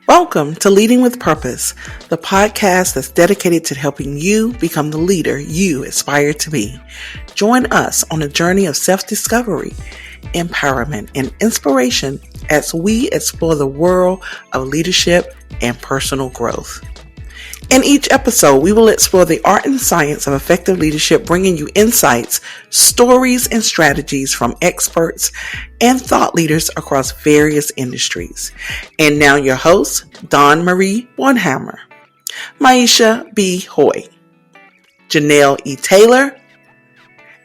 Welcome to Leading with Purpose, the podcast that's dedicated to helping you become the leader you aspire to be. Join us on a journey of self-discovery, empowerment, and inspiration as we explore the world of leadership and personal growth. In each episode, we will explore the art and science of effective leadership, bringing you insights, stories, and strategies from experts and thought leaders across various industries. And now your hosts, Dawn Marie Bornhammer, Maisha B. Hoy, Janelle E. Taylor,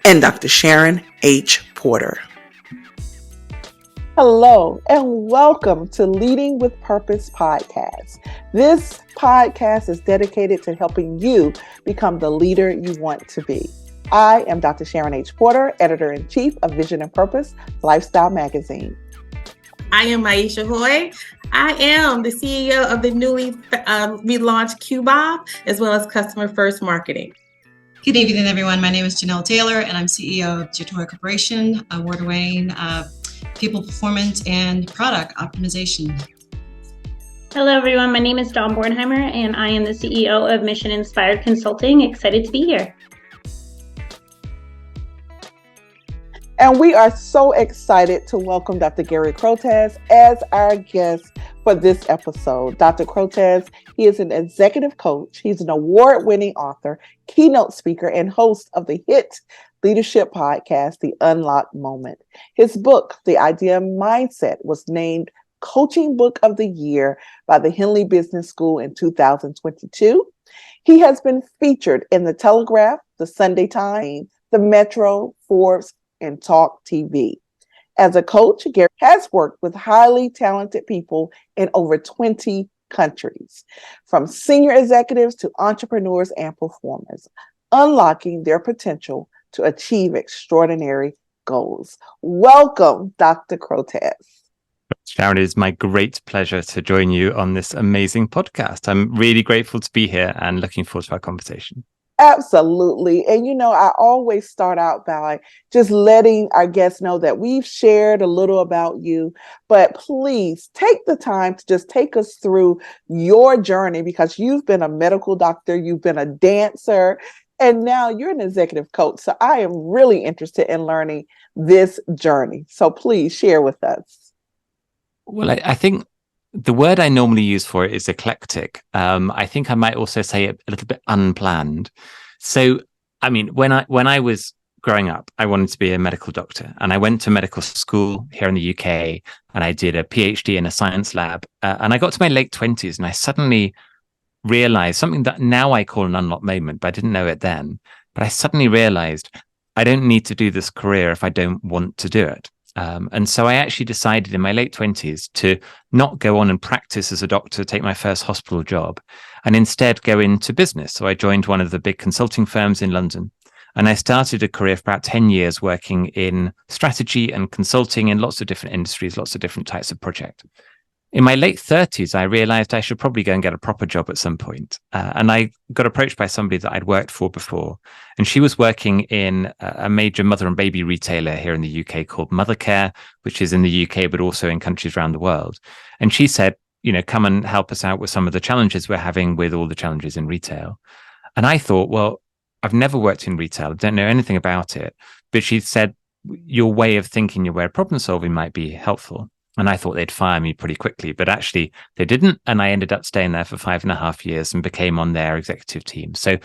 and Dr. Sharon H. Porter. Hello, and welcome to Leading with Purpose podcast. This podcast is dedicated to helping you become the leader you want to be. I am Dr. Sharon H. Porter, Editor-in-Chief of Vision and Purpose Lifestyle Magazine. I am Maisha Hoy. I am the CEO of the newly relaunched QBob, as well as Customer First Marketing. Good evening, everyone. My name is Janelle Taylor, and I'm CEO of Jator Corporation, award-winning people performance and product optimization. Hello, everyone. My name is Dawn Bornheimer, and I am the CEO of Mission Inspired Consulting. Excited to be here. And we are so excited to welcome Dr. Gary Crotaz as our guest for this episode. Dr. Crotaz, he is an executive coach. He's an award-winning author, keynote speaker, and host of the hit leadership podcast, The Unlock Moment. His book, The Idea Mindset, was named Coaching Book of the Year by the Henley Business School in 2022. He has been featured in The Telegraph, The Sunday Times, The Metro, Forbes, and Talk TV. As a coach, Gary has worked with highly talented people in over 20 countries, from senior executives to entrepreneurs and performers, unlocking their potential to achieve extraordinary goals. Welcome, Dr. Crotaz. Sharon, it is my great pleasure to join you on this amazing podcast. I'm really grateful to be here and looking forward to our conversation. Absolutely. And I always start out by just letting our guests know that we've shared a little about you, but please take the time to just take us through your journey, because you've been a medical doctor, you've been a dancer, and now you're an executive coach. So I am really interested in learning this journey. So please share with us. Well, I think the word I normally use for it is eclectic. I think I might also say a little bit unplanned. So, when I was growing up, I wanted to be a medical doctor, and I went to medical school here in the UK, and I did a PhD in a science lab. And I got to my late 20s, and I suddenly realized something that now I call an unlock moment, but I didn't know it then. But I suddenly realized I don't need to do this career if I don't want to do it. And so I actually decided in my late 20s to not go on and practice as a doctor, take my first hospital job, and instead go into business. So I joined one of the big consulting firms in London, and I started a career for about 10 years working in strategy and consulting in lots of different industries, lots of different types of projects. In my late 30s, I realized I should probably go and get a proper job at some point. And I got approached by somebody that I'd worked for before. And she was working in a major mother and baby retailer here in the UK called Mothercare, which is in the UK, but also in countries around the world. And she said, come and help us out with some of the challenges we're having with all the challenges in retail. And I thought, well, I've never worked in retail. I don't know anything about it. But she said, your way of thinking, your way of problem solving might be helpful. And I thought they'd fire me pretty quickly, but actually they didn't. And I ended up staying there for 5.5 years and became on their executive team. So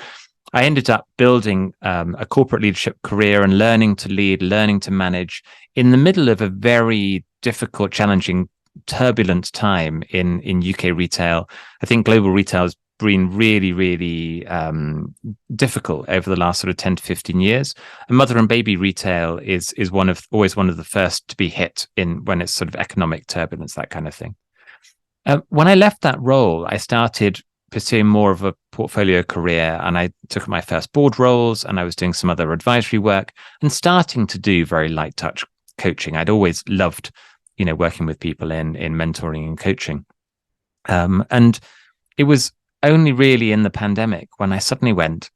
I ended up building a corporate leadership career and learning to lead, learning to manage in the middle of a very difficult, challenging, turbulent time in UK retail. I think global retail has been really, really difficult over the last sort of 10 to 15 years. And mother and baby retail is always one of the first to be hit when it's sort of economic turbulence, that kind of thing. When I left that role, I started pursuing more of a portfolio career, and I took my first board roles, and I was doing some other advisory work and starting to do very light touch coaching. I'd always loved, working with people in mentoring and coaching. And it was only really in the pandemic when I suddenly went,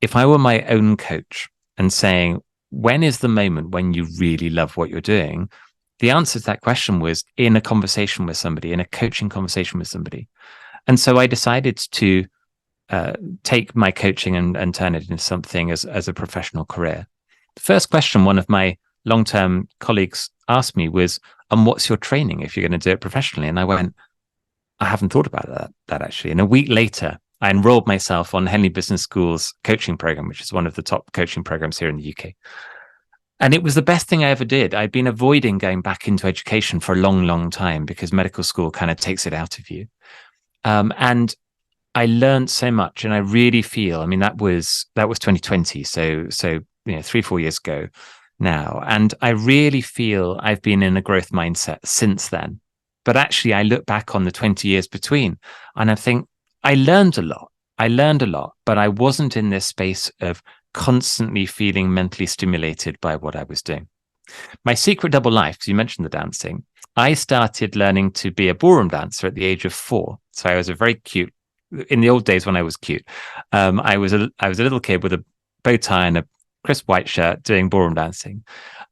if I were my own coach and saying, when is the moment when you really love what you're doing? the answer to that question was in a conversation with somebody, in a coaching conversation with somebody. And so I decided to take my coaching and turn it into something as a professional career. The first question one of my long-term colleagues asked me was, what's your training if you're going to do it professionally? And I went, I haven't thought about that actually. And a week later, I enrolled myself on Henley Business School's coaching program, which is one of the top coaching programs here in the UK. And it was the best thing I ever did. I'd been avoiding going back into education for a long, long time because medical school kind of takes it out of you. And I learned so much, and I really feel, I mean, that was 2020. So, 3-4 years ago now. And I really feel I've been in a growth mindset since then. But actually, I look back on the 20 years between and I think I learned a lot, but I wasn't in this space of constantly feeling mentally stimulated by what I was doing. My secret double life, because you mentioned the dancing, I started learning to be a ballroom dancer at the age of 4. So I was a very cute, in the old days when I was cute, I was a little kid with a bow tie and a crisp white shirt doing ballroom dancing.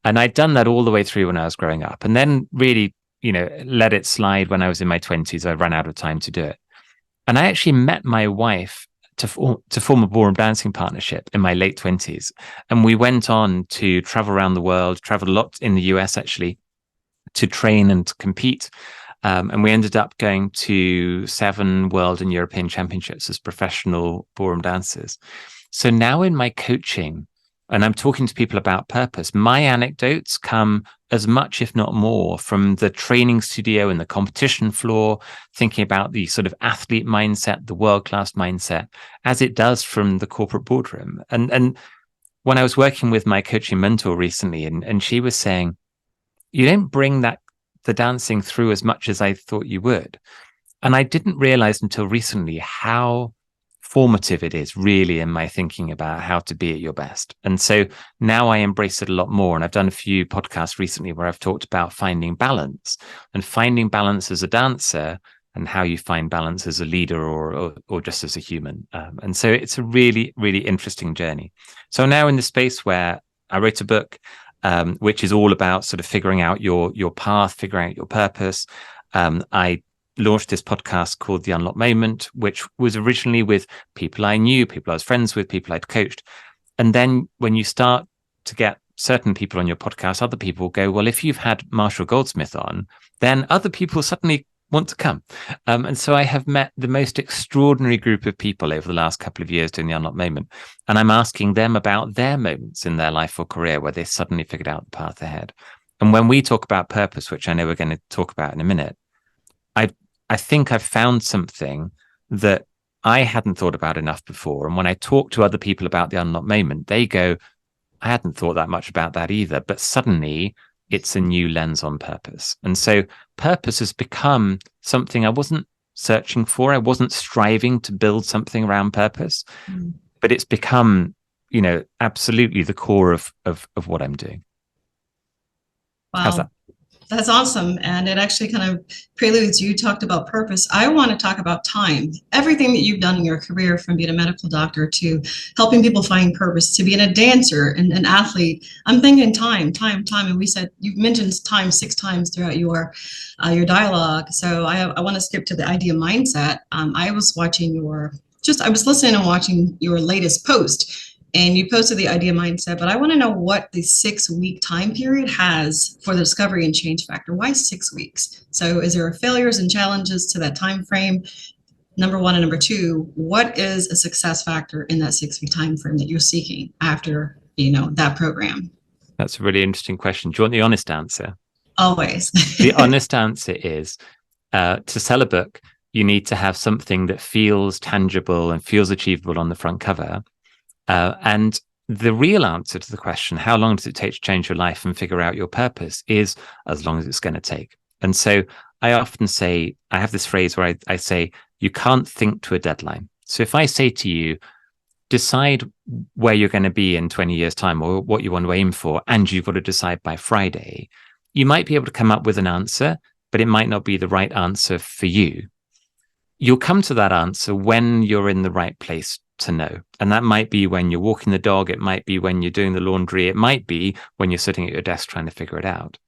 And I'd done that all the way through when I was growing up, and then really, let it slide when I was in my 20s. I ran out of time to do it. And I actually met my wife to form a ballroom dancing partnership in my late 20s. And we went on to travel around the world, traveled a lot in the US actually, to train and to compete. And we ended up going to 7 world and European championships as professional ballroom dancers. So now in my coaching, and I'm talking to people about purpose, my anecdotes come as much, if not more, from the training studio and the competition floor, thinking about the sort of athlete mindset, the world-class mindset, as it does from the corporate boardroom. And when I was working with my coaching mentor recently, and she was saying, you don't bring the dancing through as much as I thought you would. And I didn't realize until recently how formative it is really in my thinking about how to be at your best. And so now I embrace it a lot more. And I've done a few podcasts recently where I've talked about finding balance as a dancer, and how you find balance as a leader or just as a human. And so it's a really, really interesting journey. So now in the space where I wrote a book, which is all about sort of figuring out your path, figuring out your purpose. I launched this podcast called The Unlocked Moment, which was originally with people I knew, people I was friends with, people I'd coached. And then when you start to get certain people on your podcast, other people go, well, if you've had Marshall Goldsmith on, then other people suddenly want to come. And so I have met the most extraordinary group of people over the last couple of years doing The Unlocked Moment. And I'm asking them about their moments in their life or career where they suddenly figured out the path ahead. And when we talk about purpose, which I know we're going to talk about in a minute, I think I've found something that I hadn't thought about enough before. And when I talk to other people about The Unlocked Moment, they go, I hadn't thought that much about that either. But suddenly it's a new lens on purpose. And so purpose has become something I wasn't searching for. I wasn't striving to build something around purpose, but it's become, absolutely the core of what I'm doing. Wow. How's that? That's awesome. And it actually kind of preludes, you talked about purpose. I want to talk about time. Everything that you've done in your career, from being a medical doctor to helping people find purpose, to being a dancer and an athlete. I'm thinking time. And we said, you've mentioned time 6 times throughout your dialogue. So I want to skip to the idea mindset. I was listening and watching your latest post. And you posted the idea mindset, but I want to know what the 6-week time period has for the discovery and change factor. Why 6 weeks? So is there failures and challenges to that time frame? Number 1, and number 2, what is a success factor in that 6-week time frame that you're seeking after, that program? That's a really interesting question. Do you want the honest answer? Always. The honest answer is to sell a book, you need to have something that feels tangible and feels achievable on the front cover. And the real answer to the question, how long does it take to change your life and figure out your purpose, is as long as it's going to take. And so I often say, I have this phrase where I say, you can't think to a deadline. So if I say to you, decide where you're going to be in 20 years' time or what you want to aim for, and you've got to decide by Friday, you might be able to come up with an answer, but it might not be the right answer for you. You'll come to that answer when you're in the right place to know. And that might be when you're walking the dog. It might be when you're doing the laundry. It might be when you're sitting at your desk trying to figure it out.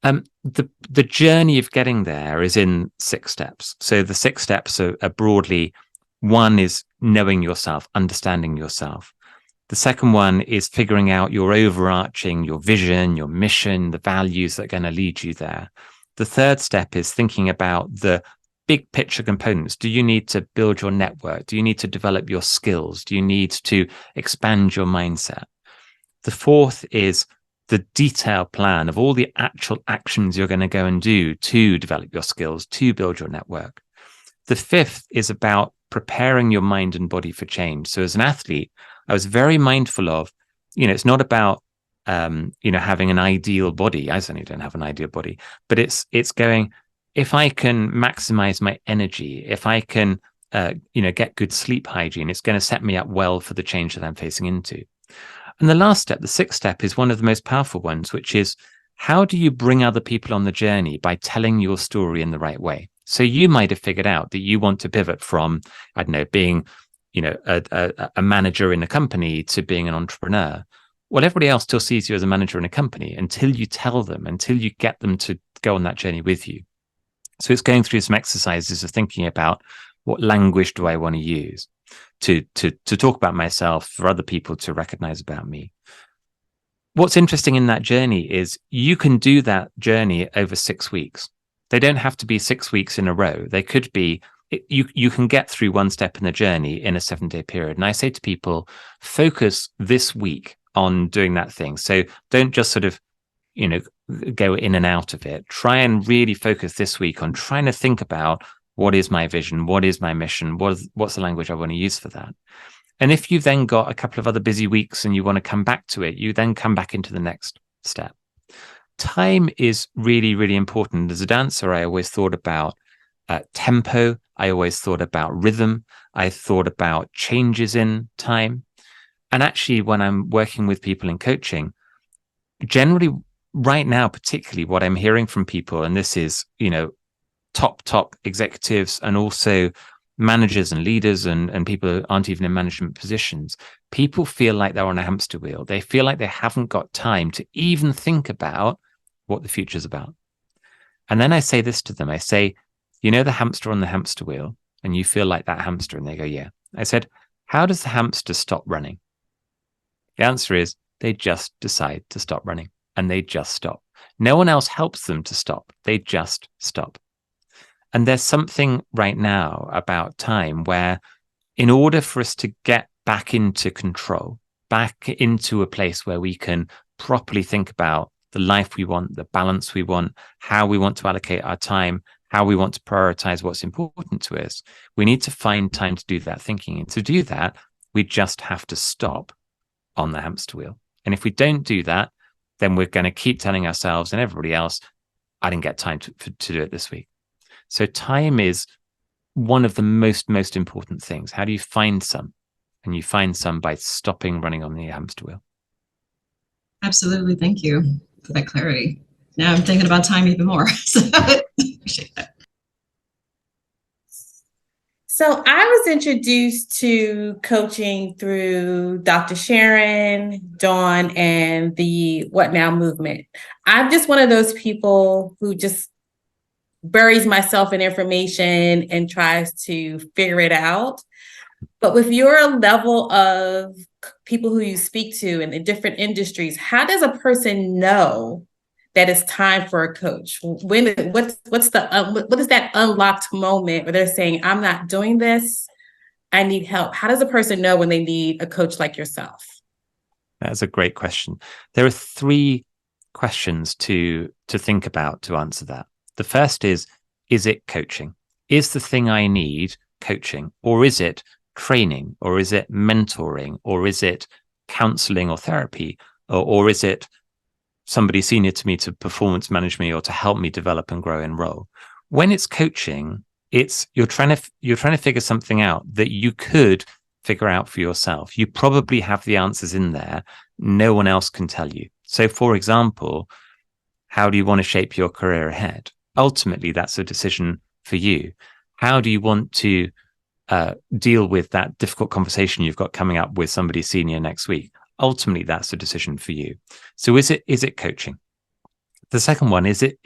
The journey of getting there is in 6 steps. So the 6 steps are broadly, one is knowing yourself, understanding yourself. The second one is figuring out your overarching, your vision, your mission, the values that are going to lead you there. The third step is thinking about the big picture components. Do you need to build your network? Do you need to develop your skills? Do you need to expand your mindset? The fourth is the detailed plan of all the actual actions you're going to go and do to develop your skills, to build your network. The fifth is about preparing your mind and body for change. So as an athlete, I was very mindful of, it's not about, having an ideal body. I certainly don't have an ideal body, but it's going, if I can maximize my energy, if I can, get good sleep hygiene, it's going to set me up well for the change that I'm facing into. And the last step, the 6th step, is one of the most powerful ones, which is, how do you bring other people on the journey by telling your story in the right way? So you might have figured out that you want to pivot from, I don't know, being, a manager in a company to being an entrepreneur. Well, everybody else still sees you as a manager in a company until you tell them, until you get them to go on that journey with you. So it's going through some exercises of thinking about, what language do I want to use to talk about myself, for other people to recognize about me. What's interesting in that journey is you can do that journey over 6 weeks. They don't have to be 6 weeks in a row. They could be, you can get through one step in the journey in a 7-day period. And I say to people, focus this week on doing that thing. So don't just sort of, go in and out of it. Try and really focus this week on trying to think about, what is my vision? What is my mission? What's the language I want to use for that? And if you've then got a couple of other busy weeks and you want to come back to it, you then come back into the next step. Time is really, really important. As a dancer, I always thought about tempo. I always thought about rhythm. I thought about changes in time. And actually, when I'm working with people in coaching, generally right now, particularly what I'm hearing from people, and this is, top executives and also managers and leaders and people who aren't even in management positions, people feel like they're on a hamster wheel. They feel like they haven't got time to even think about what the future's about. And then I say this to them. I say, the hamster on the hamster wheel, and you feel like that hamster? And they go, yeah. I said, how does the hamster stop running? The answer is, they just decide to stop running, and they just stop. No one else helps them to stop. They just stop. And there's something right now about time where, in order for us to get back into control, back into a place where we can properly think about the life we want, the balance we want, how we want to allocate our time, how we want to prioritize what's important to us, we need to find time to do that thinking. And to do that, we just have to stop on the hamster wheel. And if we don't do that, then we're going to keep telling ourselves and everybody else, I didn't get time to do it this week. So time is one of the most important things. How do you find some? And you find some by stopping running on the hamster wheel. Absolutely. Thank you for that clarity. Now I'm thinking about time even more. So appreciate that. So I was introduced to coaching through Dr. Sharon, Dawn, and the What Now movement. I'm just one of those people who just buries myself in information and tries to figure it out. But with your level of people who you speak to in the different industries, how does a person know that it's time for a coach? What is that unlocked moment where they're saying, I'm not doing this, I need help? How does a person know when they need a coach like yourself? That's a great question. There are 3 questions to think about to answer that. The first is it coaching? Is the thing I need coaching? Or is it training? Or is it mentoring? Or is it counseling or therapy? Or is it somebody senior to me to performance manage me or to help me develop and grow in role? When it's coaching, you're trying to figure something out that you could figure out for yourself. You probably have the answers in there. No one else can tell you. So, for example, how do you want to shape your career ahead? Ultimately, that's a decision for you. How do you want to deal with that difficult conversation you've got coming up with somebody senior next week? Ultimately, that's a decision for you. So is it coaching? The second one is it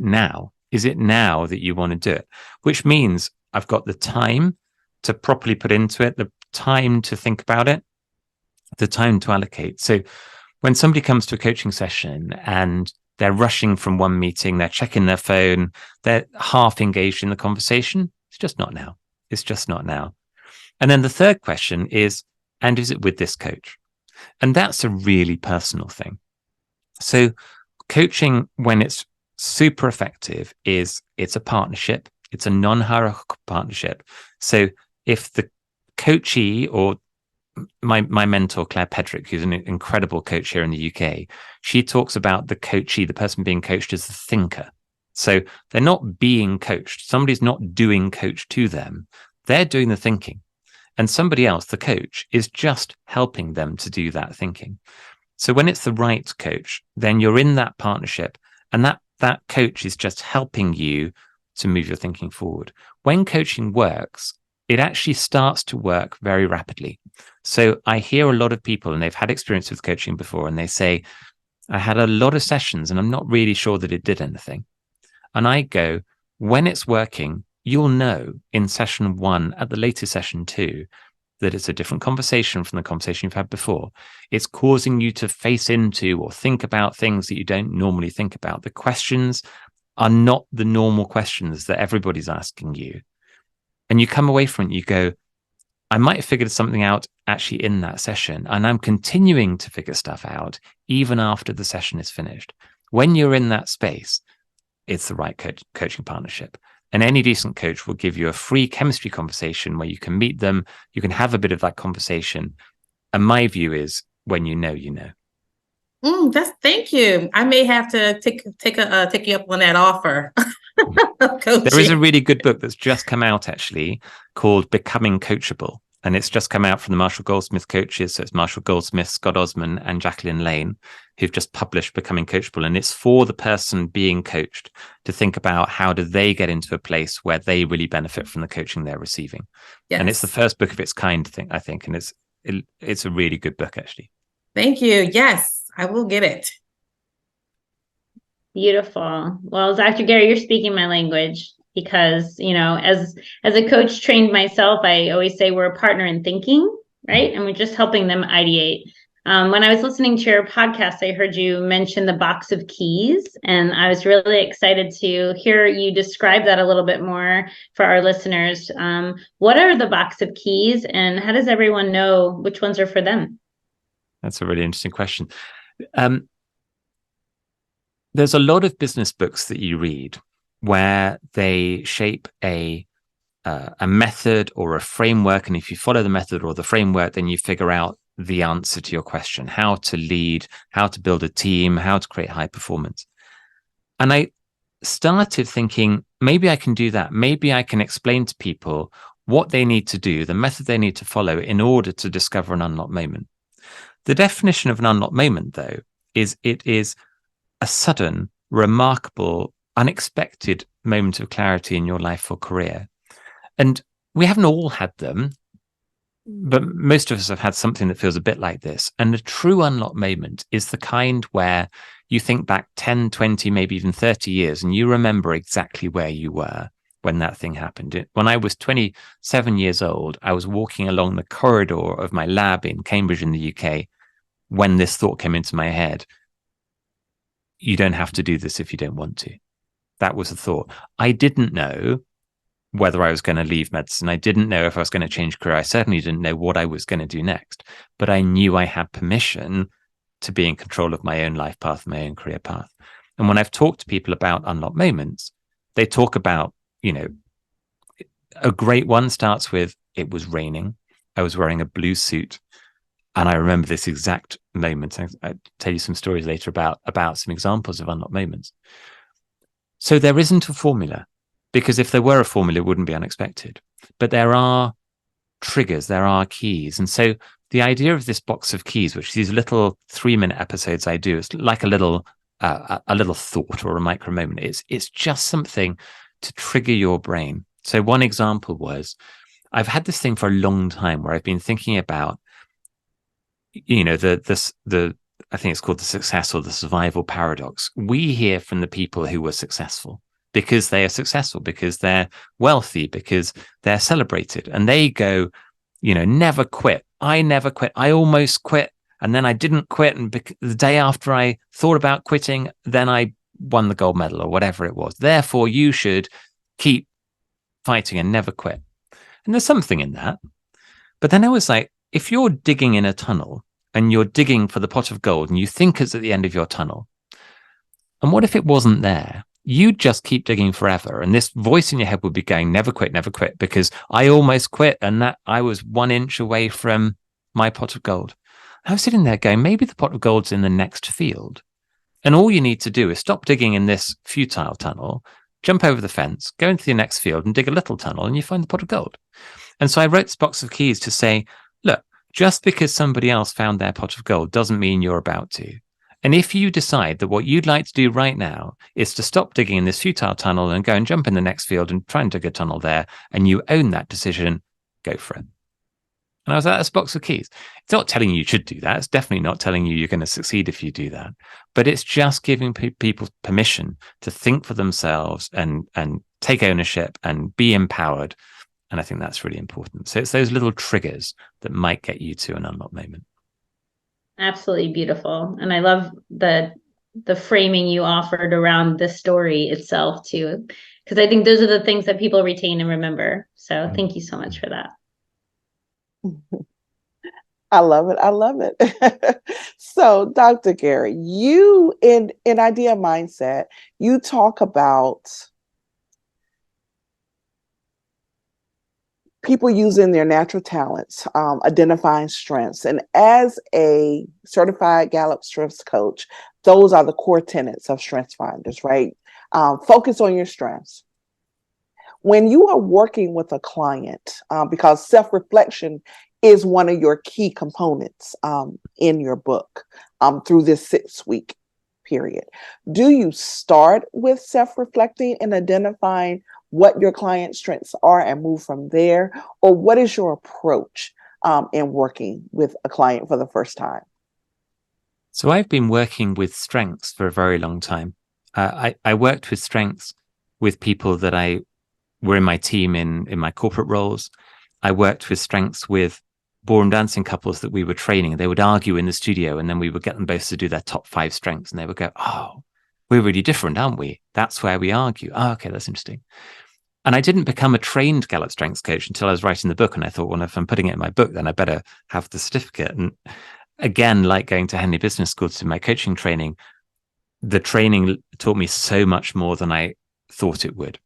now? Is it now that you want to do it? Which means I've got the time to properly put into it, the time to think about it, the time to allocate. So when somebody comes to a coaching session and they're rushing from one meeting, they're checking their phone, they're half engaged in the conversation, it's just not now. It's just not now. And then the third question is, and is it with this coach? And that's a really personal thing. So coaching, when it's super effective, it's a partnership. It's a non-hierarchical partnership. So if the coachee, or my mentor, Claire Pedrick, who's an incredible coach here in the UK, she talks about the coachee, the person being coached, as the thinker. So they're not being coached. Somebody's not doing coach to them. They're doing the thinking. And somebody else, the coach, is just helping them to do that thinking. So when it's the right coach, then you're in that partnership, and that coach is just helping you to move your thinking forward. When coaching works, it actually starts to work very rapidly. So I hear a lot of people, and they've had experience with coaching before, and they say, I had a lot of sessions and I'm not really sure that it did anything. And I go, when it's working, you'll know in session 1, at the latest session 2, that it's a different conversation from the conversation you've had before. It's causing you to face into or think about things that you don't normally think about. The questions are not the normal questions that everybody's asking you. And you come away from it, you go, I might have figured something out actually in that session, and I'm continuing to figure stuff out even after the session is finished. When you're in that space, it's the right coaching partnership. And any decent coach will give you a free chemistry conversation where you can meet them, you can have a bit of that conversation. And my view is, when you know, you know. Thank you. I may have to take you up on that offer. There is a really good book that's just come out, actually, called Becoming Coachable. And it's just come out from the Marshall Goldsmith coaches. So it's Marshall Goldsmith, Scott Osman, and Jacqueline Lane, who've just published Becoming Coachable. And it's for the person being coached to think about, how do they get into a place where they really benefit from the coaching they're receiving. Yes. And it's the first book of its kind, I think. And it's a really good book, actually. Thank you. Yes, I will get it. Beautiful. Well, Dr. Gary, you're speaking my language, because, as a coach trained myself, I always say we're a partner in thinking, right? And we're just helping them ideate. When I was listening to your podcast, I heard you mention the box of keys, and I was really excited to hear you describe that a little bit more for our listeners. What are the box of keys, and how does everyone know which ones are for them? That's a really interesting question. There's a lot of business books that you read where they shape a method or a framework. And if you follow the method or the framework, then you figure out the answer to your question: how to lead, how to build a team, how to create high performance. And I started thinking, maybe I can do that. Maybe I can explain to people what they need to do, the method they need to follow in order to discover an unlocked moment. The definition of an unlocked moment, though, is it is a sudden, remarkable, unexpected moment of clarity in your life or career. And we haven't all had them, but most of us have had something that feels a bit like this. And a true unlocked moment is the kind where you think back 10, 20, maybe even 30 years, and you remember exactly where you were when that thing happened. When I was 27 years old, I was walking along the corridor of my lab in Cambridge in the UK when this thought came into my head: you don't have to do this if you don't want to. That was the thought. I didn't know whether I was going to leave medicine. I didn't know if I was going to change career. I certainly didn't know what I was going to do next, but I knew I had permission to be in control of my own life path, my own career path. And when I've talked to people about unlocked moments, they talk about, a great one starts with, it was raining. I was wearing a blue suit. And I remember this exact moment. I'll tell you some stories later about some examples of unlocked moments. So there isn't a formula, because if there were a formula, it wouldn't be unexpected. But there are triggers, there are keys. And so the idea of this box of keys, which these little 3-minute episodes I do, is like a little thought or a micro moment. It's just something to trigger your brain. So one example was, I've had this thing for a long time where I've been thinking about, the I think it's called the success or the survival paradox. We hear from the people who were successful because they are successful, because they're wealthy, because they're celebrated. And they go, never quit. I never quit. I almost quit. And then I didn't quit. And the day after I thought about quitting, then I won the gold medal or whatever it was. Therefore, you should keep fighting and never quit. And there's something in that. But then I was like, if you're digging in a tunnel and you're digging for the pot of gold and you think it's at the end of your tunnel, and what if it wasn't there? You'd just keep digging forever. And this voice in your head would be going, never quit, because I almost quit and that I was 1 inch away from my pot of gold. I was sitting there going, maybe the pot of gold's in the next field. And all you need to do is stop digging in this futile tunnel, jump over the fence, go into the next field and dig a little tunnel and you find the pot of gold. And so I wrote this box of keys to say, look, just because somebody else found their pot of gold doesn't mean you're about to. And if you decide that what you'd like to do right now is to stop digging in this futile tunnel and go and jump in the next field and try and dig a tunnel there, and you own that decision, go for it. And I was like, that's a box of keys. It's not telling you should do that. It's definitely not telling you you're going to succeed if you do that. But it's just giving people permission to think for themselves and take ownership and be empowered. And I think that's really important. So it's those little triggers that might get you to an unlock moment. Absolutely beautiful. And I love the framing you offered around the story itself too, because I think those are the things that people retain and remember. So thank you so much for that. I love it. I love it. So, Dr. Gary, you in Idea Mindset, you talk about people using their natural talents, identifying strengths. And as a certified Gallup strengths coach, those are the core tenets of Strengths Finders, right? Focus on your strengths. When you are working with a client, because self-reflection is one of your key components in your book through this 6-week period, do you start with self-reflecting and identifying what your client's strengths are and move from there? Or what is your approach in working with a client for the first time? So I've been working with strengths for a very long time. I worked with strengths with people that I were in my team in my corporate roles. I worked with strengths with ballroom dancing couples that we were training. They would argue in the studio and then we would get them both to do their top 5 strengths. And they would go, oh, we're really different, aren't we? That's where we argue. Oh, okay, that's interesting. And I didn't become a trained Gallup strengths coach until I was writing the book. And I thought, well, if I'm putting it in my book, then I better have the certificate. And again, like going to Henley Business School to do my coaching training, the training taught me so much more than I thought it would.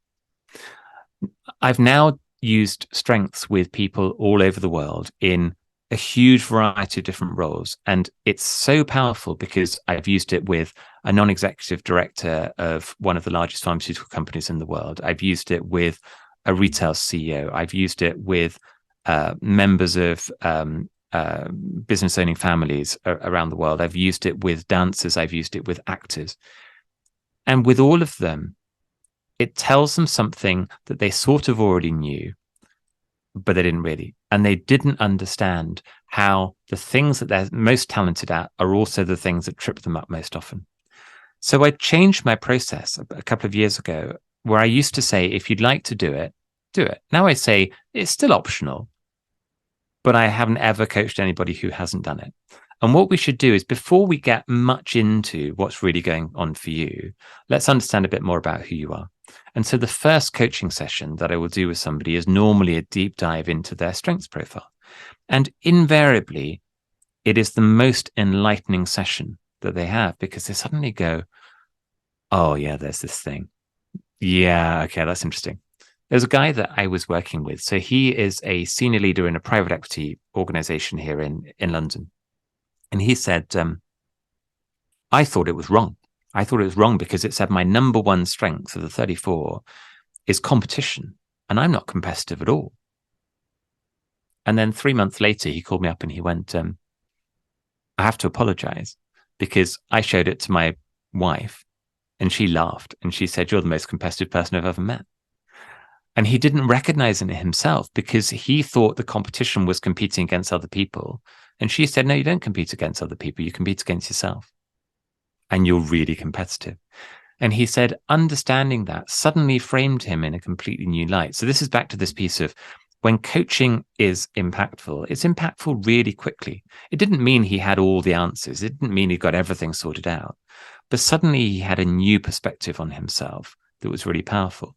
I've now used strengths with people all over the world in a huge variety of different roles. And it's so powerful because I've used it with a non-executive director of one of the largest pharmaceutical companies in the world. I've used it with a retail CEO. I've used it with members of business owning families around the world. I've used it with dancers. I've used it with actors. And with all of them, it tells them something that they sort of already knew, but they didn't really. And they didn't understand how the things that they're most talented at are also the things that trip them up most often. So I changed my process a couple of years ago, where I used to say, if you'd like to do it, do it. Now I say it's still optional, but I haven't ever coached anybody who hasn't done it. And what we should do is, before we get much into what's really going on for you, let's understand a bit more about who you are. And so the first coaching session that I will do with somebody is normally a deep dive into their strengths profile. And invariably, it is the most enlightening session that they have, because they suddenly go, oh yeah, there's this thing. Yeah, okay, that's interesting. There's a guy that I was working with. So he is a senior leader in a private equity organization here in London. And he said, I thought it was wrong. I thought it was wrong because it said my number one strength of the 34 is competition. And I'm not competitive at all. And then 3 months later, he called me up and he went, I have to apologize because I showed it to my wife and she laughed and she said, you're the most competitive person I've ever met. And he didn't recognize it in himself because he thought the competition was competing against other people. And she said, no, you don't compete against other people. You compete against yourself. And you're really competitive. And he said, understanding that suddenly framed him in a completely new light. So this is back to this piece of when coaching is impactful, it's impactful really quickly. It didn't mean he had all the answers. It didn't mean he got everything sorted out. But suddenly he had a new perspective on himself that was really powerful.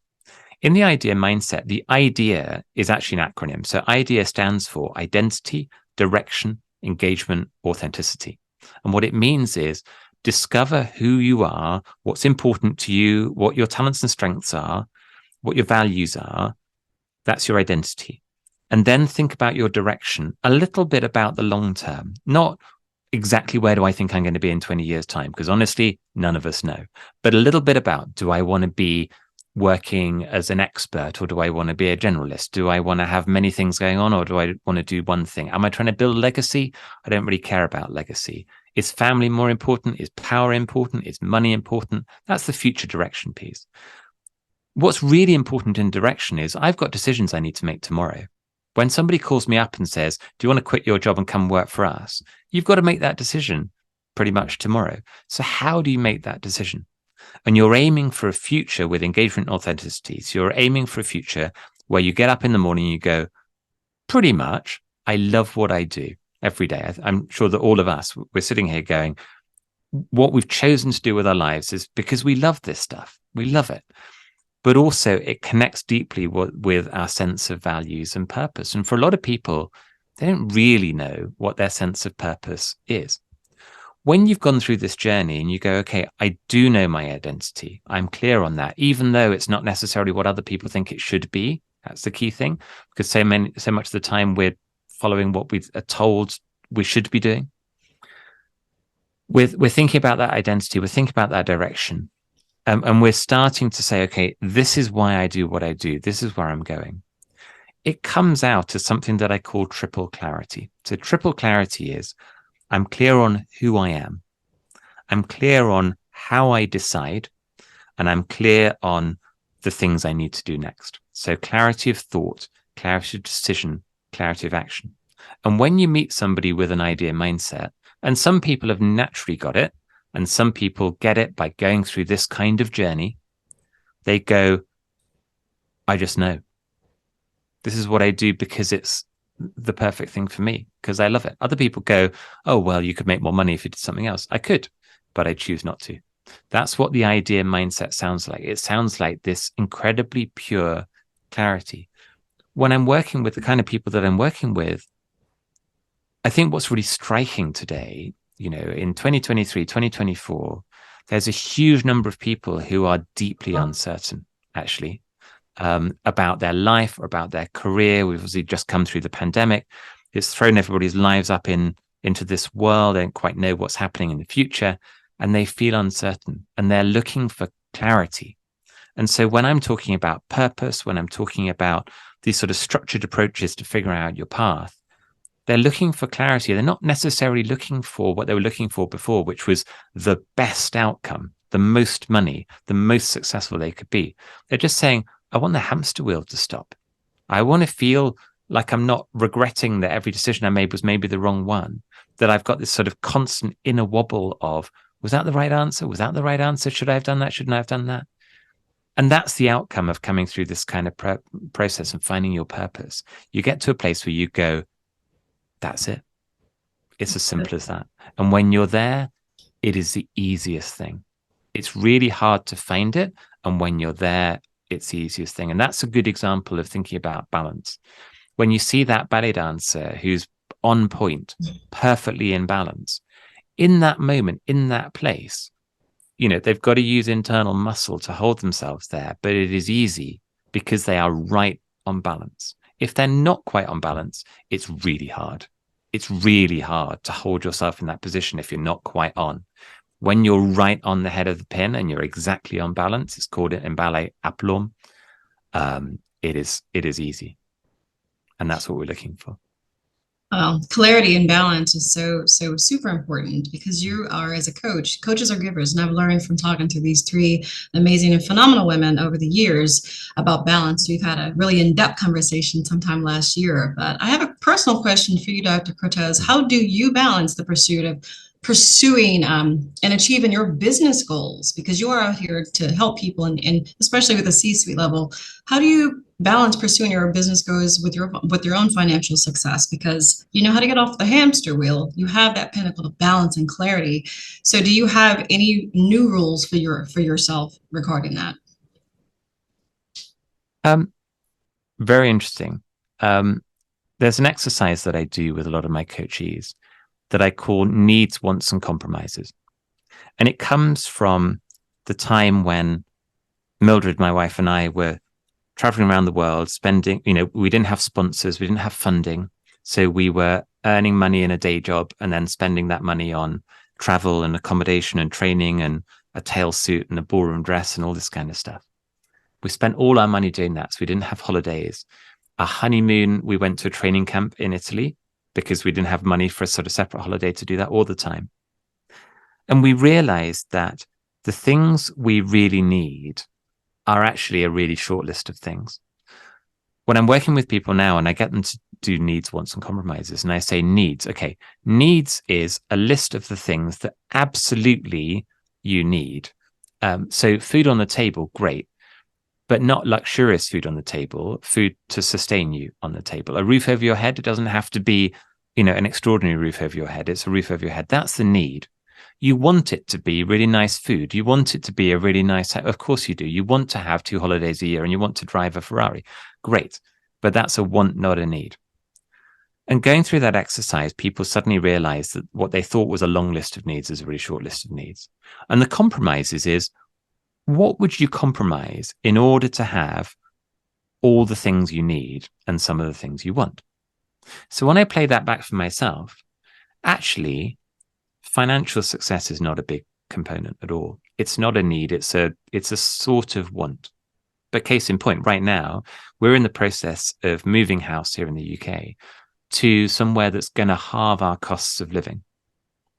In the idea mindset, the idea is actually an acronym. So idea stands for identity, direction, engagement, authenticity. And what it means is discover who you are, what's important to you, what your talents and strengths are, what your values are. That's your identity. And then think about your direction, a little bit about the long term, not exactly where do I think I'm going to be in 20 years' time? Because honestly, none of us know. But a little bit about, do I want to be working as an expert, or do I want to be a generalist? Do I want to have many things going on, or do I want to do one thing? Am I trying to build legacy? I don't really care about legacy. Is family more important? Is power important? Is money important? That's the future direction piece. What's really important in direction is I've got decisions I need to make tomorrow. When somebody calls me up and says, do you want to quit your job and come work for us? You've got to make that decision pretty much tomorrow. So how do you make that decision? And you're aiming for a future with engagement and authenticity. So you're aiming for a future where you get up in the morning and you go, pretty much, I love what I do every day. I'm sure that all of us, we're sitting here going, what we've chosen to do with our lives is because we love this stuff. We love it. But also it connects deeply with our sense of values and purpose. And for a lot of people, they don't really know what their sense of purpose is. When you've gone through this journey and you go, okay, I do know my identity. I'm clear on that, even though it's not necessarily what other people think it should be. That's the key thing, because so much of the time we're following what we are told we should be doing. We're thinking about that identity. We're thinking about that direction. And we're starting to say, okay, this is why I do what I do. This is where I'm going. It comes out as something that I call triple clarity. So triple clarity is, I'm clear on who I am. I'm clear on how I decide, and I'm clear on the things I need to do next. So clarity of thought, clarity of decision, clarity of action. And when you meet somebody with an idea mindset, and some people have naturally got it, and some people get it by going through this kind of journey, they go, I just know. This is what I do because it's the perfect thing for me, because I love it. Other people go, oh, well, you could make more money if you did something else. I could, but I choose not to. That's what the idea mindset sounds like. It sounds like this incredibly pure clarity. When I'm working with the kind of people that I'm working with, I think what's really striking today, in 2023, 2024, there's a huge number of people who are deeply uncertain, actually, about their life or about their career. We've obviously just come through the pandemic. It's thrown everybody's lives up into this world. They don't quite know what's happening in the future, and they feel uncertain, and they're looking for clarity. And so when I'm talking about purpose, when I'm talking about these sort of structured approaches to figure out your path, they're looking for clarity. They're not necessarily looking for what they were looking for before, which was the best outcome, the most money, the most successful they could be. They're just saying, I want the hamster wheel to stop. I want to feel like I'm not regretting that every decision I made was maybe the wrong one, that I've got this sort of constant inner wobble of, was that the right answer? Was that the right answer? Should I have done that? Shouldn't I have done that? And that's the outcome of coming through this kind of process and finding your purpose. You get to a place where you go, that's it. It's as simple as that. And when you're there, it is the easiest thing. It's really hard to find it. And when you're there, it's the easiest thing. And that's a good example of thinking about balance. When you see that ballet dancer who's on point, perfectly in balance, in that moment, in that place, they've got to use internal muscle to hold themselves there, but it is easy because they are right on balance. If they're not quite on balance, it's really hard. It's really hard to hold yourself in that position if you're not quite on. When you're right on the head of the pin and you're exactly on balance, it's called in ballet aplomb. It is easy. And that's what we're looking for. Clarity and balance is so super important because you are, as a coach, coaches are givers. And I've learned from talking to these three amazing and phenomenal women over the years about balance. We've had a really in-depth conversation sometime last year. But I have a personal question for you, Dr. Crotaz. How do you balance the pursuit of pursuing and achieving your business goals? Because you are out here to help people, and especially with the C-suite level. How do you balance pursuing your business goals with your own financial success? Because you know how to get off the hamster wheel. You have that pinnacle of balance and clarity. So do you have any new rules for yourself regarding that? Very interesting. There's an exercise that I do with a lot of my coachees that I call needs, wants, and compromises. And it comes from the time when Mildred, my wife, and I were traveling around the world, spending, we didn't have sponsors, we didn't have funding. So we were earning money in a day job and then spending that money on travel and accommodation and training and a tail suit and a ballroom dress and all this kind of stuff. We spent all our money doing that. So we didn't have holidays. Our honeymoon, we went to a training camp in Italy because we didn't have money for a sort of separate holiday to do that all the time. And we realized that the things we really need are actually a really short list of things. When I'm working with people now and I get them to do needs, wants, and compromises, and I say needs, okay, needs is a list of the things that absolutely you need. So food on the table, great, but not luxurious food on the table, food to sustain you on the table. A roof over your head, it doesn't have to be, an extraordinary roof over your head. It's a roof over your head. That's the need. You want it to be really nice food. You want it to be a really nice, of course you do. You want to have 2 holidays a year and you want to drive a Ferrari. Great. But that's a want, not a need. And going through that exercise, people suddenly realize that what they thought was a long list of needs is a really short list of needs. And the compromises is, what would you compromise in order to have all the things you need and some of the things you want? So when I play that back for myself, actually, financial success is not a big component at all. It's not a need. It's a sort of want. But case in point, right now, we're in the process of moving house here in the UK to somewhere that's going to halve our costs of living.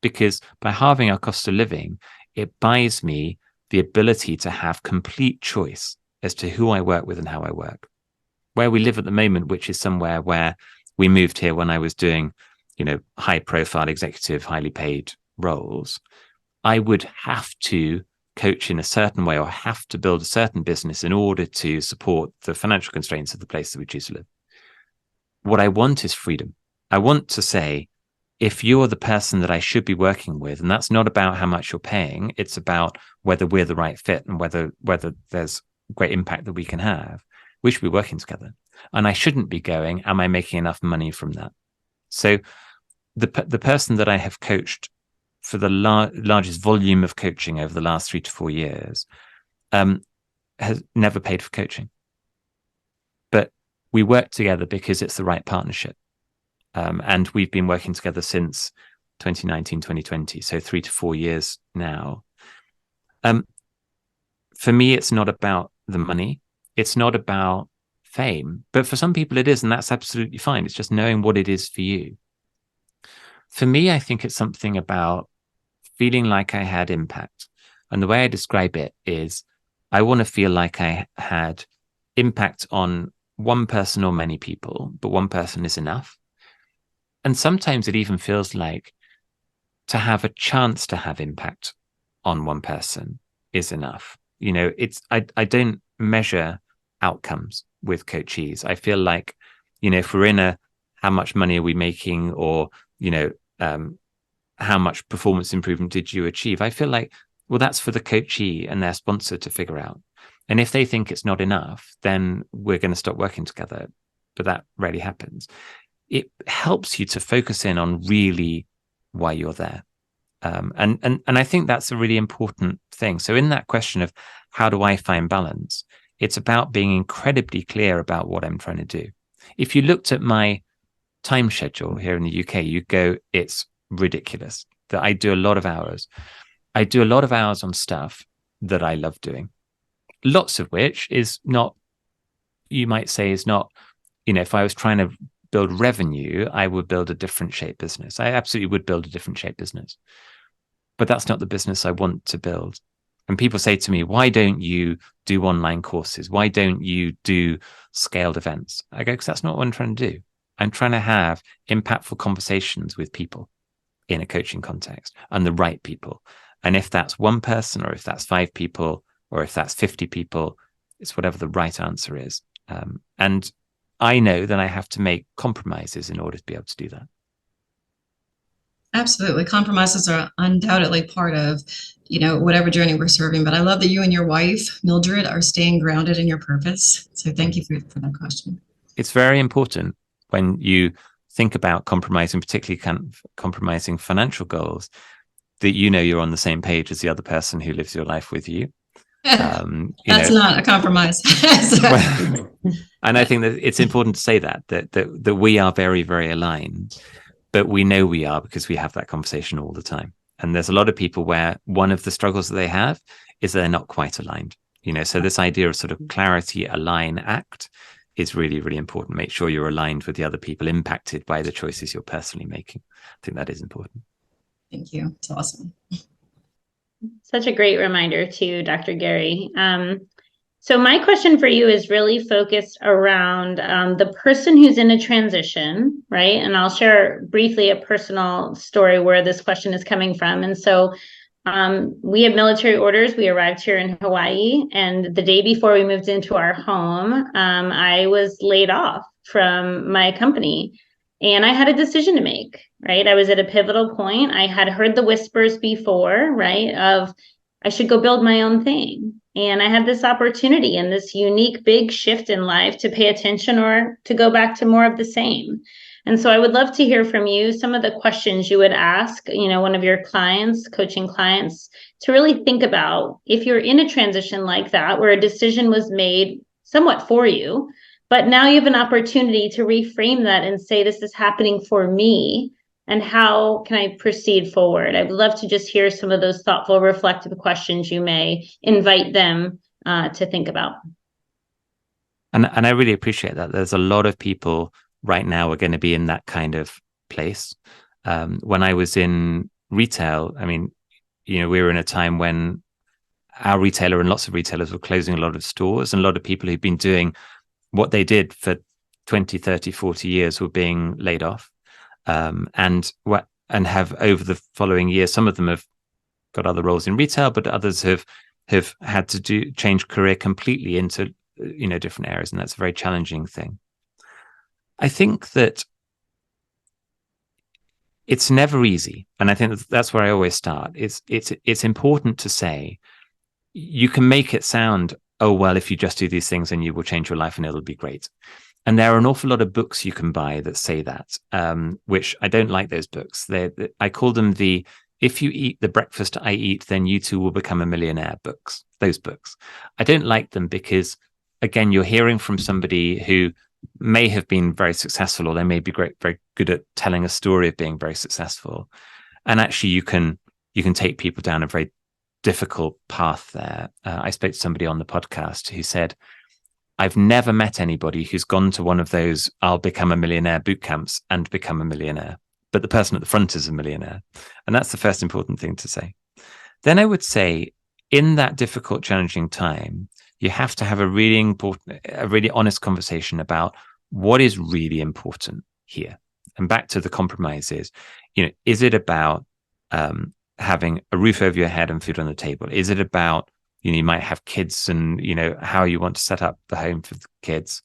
Because by halving our cost of living, it buys me the ability to have complete choice as to who I work with and how I work. Where we live at the moment, which is somewhere where we moved here when I was doing, high profile executive, highly paid roles, I would have to coach in a certain way or have to build a certain business in order to support the financial constraints of the place that we choose to live. What I want is freedom. I want to say, if you're the person that I should be working with, and that's not about how much you're paying, it's about whether we're the right fit and whether there's great impact that we can have, we should be working together. And I shouldn't be going, am I making enough money from that? So the person that I have coached for the largest volume of coaching over the last 3 to 4 years has never paid for coaching. But we work together because it's the right partnership. And we've been working together since 2019, 2020, so 3 to 4 years now. For me, it's not about the money. It's not about fame. But for some people it is, and that's absolutely fine. It's just knowing what it is for you. For me, I think it's something about feeling like I had impact. And the way I describe it is I want to feel like I had impact on one person or many people, but one person is enough. And sometimes it even feels like to have a chance to have impact on one person is enough. I don't measure outcomes with coachees. I feel like, if we're in a how much money are we making, or, how much performance improvement did you achieve? I feel like, well, that's for the coachee and their sponsor to figure out. And if they think it's not enough, then we're going to stop working together. But that rarely happens. It helps you to focus in on really why you're there. And I think that's a really important thing. So in that question of how do I find balance, it's about being incredibly clear about what I'm trying to do. If you looked at my time schedule here in the UK, you go, it's ridiculous that I do a lot of hours. I do a lot of hours on stuff that I love doing, lots of which is not, you might say is not, if I was trying to build revenue, I would build a different shaped business. I absolutely would build a different shaped business. But that's not the business I want to build. And people say to me, why don't you do online courses? Why don't you do scaled events? I go, because that's not what I'm trying to do. I'm trying to have impactful conversations with people in a coaching context, and the right people. And if that's one person, or if that's 5 people, or if that's 50 people, it's whatever the right answer is. And I know that I have to make compromises in order to be able to do that. Absolutely. Compromises are undoubtedly part of, whatever journey we're serving. But I love that you and your wife, Mildred, are staying grounded in your purpose. So thank you for that question. It's very important when you think about compromising, particularly compromising financial goals, that you're on the same page as the other person who lives your life with you. That's not a compromise. And I think that it's important to say that we are very, very aligned, but we know we are because we have that conversation all the time. And there's a lot of people where one of the struggles that they have is they're not quite aligned. So this idea of sort of clarity, align, act is really, really important. Make sure you're aligned with the other people impacted by the choices you're personally making. I think that is important. Thank you. It's awesome. Such a great reminder too, Dr. Gary. So my question for you is really focused around the person who's in a transition, right? And I'll share briefly a personal story where this question is coming from. And so we have military orders. We arrived here in Hawaii, and the day before we moved into our home, I was laid off from my company, and I had a decision to make, right? I was at a pivotal point. I had heard the whispers before, right, of I should go build my own thing. And I had this opportunity and this unique big shift in life to pay attention or to go back to more of the same. And so I would love to hear from you some of the questions you would ask, one of your clients, coaching clients, to really think about if you're in a transition like that, where a decision was made somewhat for you, but now you have an opportunity to reframe that and say, this is happening for me. And how can I proceed forward? I would love to just hear some of those thoughtful, reflective questions you may invite them to think about. And I really appreciate that. There's a lot of people right now are going to be in that kind of place. When I was in retail, we were in a time when our retailer and lots of retailers were closing a lot of stores, and a lot of people who'd been doing what they did for 20, 30, 40 years were being laid off. And have over the following years, some of them have got other roles in retail, but others have had to change career completely into different areas, and that's a very challenging thing. I think that it's never easy, and I think that's where I always start. It's important to say you can make it sound, oh well, if you just do these things and you will change your life and it'll be great. And there are an awful lot of books you can buy that say that, which I don't like those books. I call them the "If you eat the breakfast I eat, then you too will become a millionaire" books. Those books. I don't like them because, again, you're hearing from somebody who may have been very successful, or they may be very good at telling a story of being very successful. And actually, you can take people down a very difficult path there. I spoke to somebody on the podcast who said, I've never met anybody who's gone to one of those "I'll become a millionaire" boot camps and become a millionaire, but the person at the front is a millionaire. And that's the first important thing to say. Then I would say, in that difficult, challenging time, you have to have a really honest conversation about what is really important here. And back to the compromises, is it about having a roof over your head and food on the table? Is it about you might have kids and, how you want to set up the home for the kids.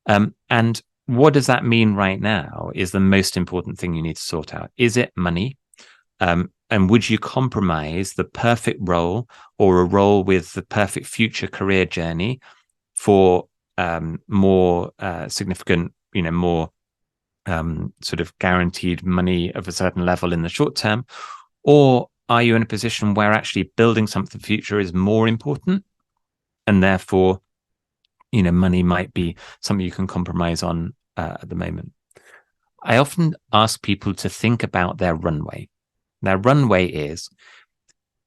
And what does that mean right now is the most important thing you need to sort out. Is it money? And would you compromise the perfect role or a role with the perfect future career journey for more significant, more sort of guaranteed money of a certain level in the short term? Or are you in a position where actually building something for the future is more important, and therefore, money might be something you can compromise on at the moment? I often ask people to think about their runway. Their runway is,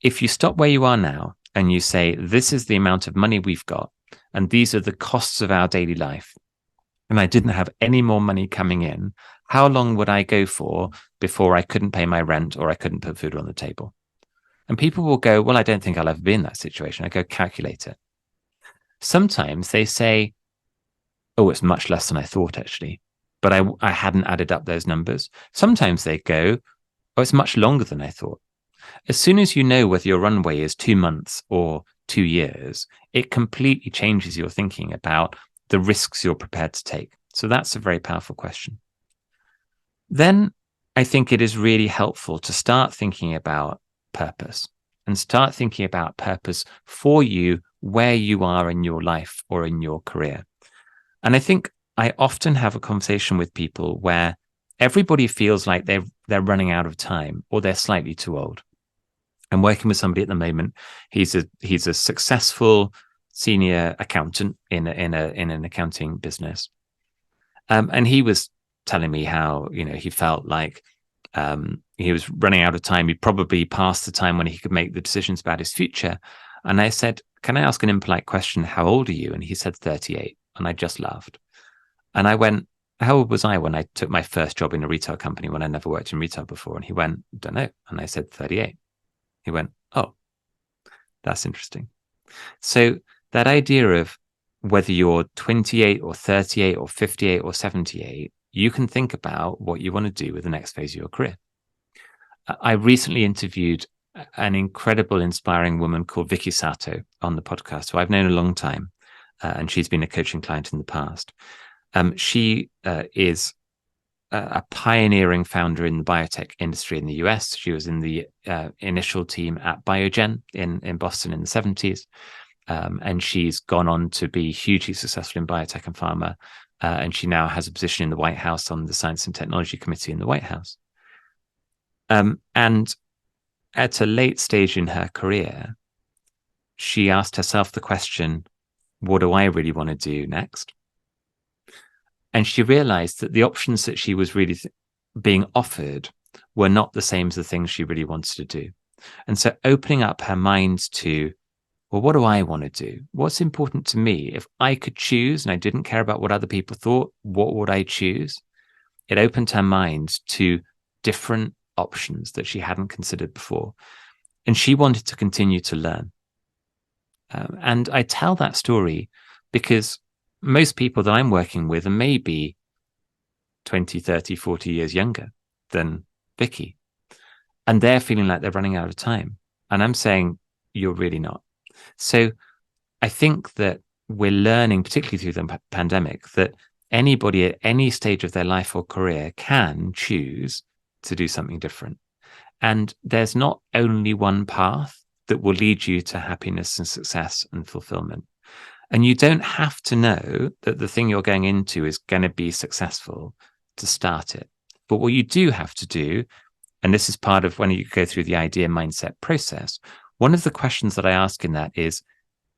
if you stop where you are now and you say, this is the amount of money we've got, and these are the costs of our daily life, and I didn't have any more money coming in, how long would I go for before I couldn't pay my rent or I couldn't put food on the table? And people will go, well, I don't think I'll ever be in that situation. I go, calculate it. Sometimes they say, oh, it's much less than I thought, actually. But I hadn't added up those numbers. Sometimes they go, oh, it's much longer than I thought. As soon as you know whether your runway is 2 months or 2 years, it completely changes your thinking about the risks you're prepared to take. So that's a very powerful question. Then I think it is really helpful to start thinking about purpose and start thinking about purpose for you where you are in your life or in your career. And I think I often have a conversation with people where everybody feels like they're running out of time or they're slightly too old. I'm working with somebody at the moment. He's a successful senior accountant in an accounting business, and he was telling me how he felt like he was running out of time. He probably passed the time when he could make the decisions about his future. And I said, "Can I ask an impolite question? How old are you?" And he said 38, and I just laughed. And I went, "How old was I when I took my first job in a retail company when I never worked in retail before?" And he went, "Don't know." And I said 38. He went, "Oh, that's interesting." So that idea of whether you're 28 or 38 or 58 or 78, you can think about what you want to do with the next phase of your career. I recently interviewed an incredible, inspiring woman called Vicky Sato on the podcast, who I've known a long time, and she's been a coaching client in the past. She is a pioneering founder in the biotech industry in the US. She was in the initial team at Biogen in Boston in the 70s. And she's gone on to be hugely successful in biotech and pharma. And she now has a position in the White House on the Science and Technology Committee in the White House. And at a late stage in her career, she asked herself the question, what do I really want to do next? And she realized that the options that she was really being offered were not the same as the things she really wanted to do. And so opening up her mind to, well, what do I want to do? What's important to me? If I could choose and I didn't care about what other people thought, what would I choose? It opened her mind to different options that she hadn't considered before. And she wanted to continue to learn. And I tell that story because most people that I'm working with are maybe 20, 30, 40 years younger than Vicky. And they're feeling like they're running out of time. And I'm saying, you're really not. So I think that we're learning, particularly through the pandemic, that anybody at any stage of their life or career can choose to do something different. And there's not only one path that will lead you to happiness and success and fulfillment. And you don't have to know that the thing you're going into is going to be successful to start it. But what you do have to do, and this is part of when you go through the idea mindset process, one of the questions that I ask in that is,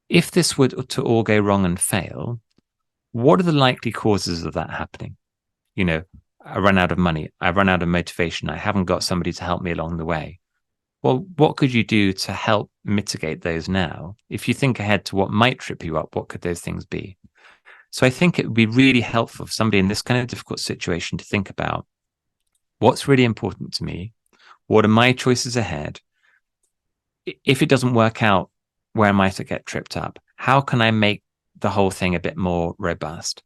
if this were to all go wrong and fail, what are the likely causes of that happening? I run out of money. I run out of motivation. I haven't got somebody to help me along the way. Well, what could you do to help mitigate those now? If you think ahead to what might trip you up, what could those things be? So I think it would be really helpful for somebody in this kind of difficult situation to think about what's really important to me. What are my choices ahead? If it doesn't work out, where might I get tripped up? How can I make the whole thing a bit more robust?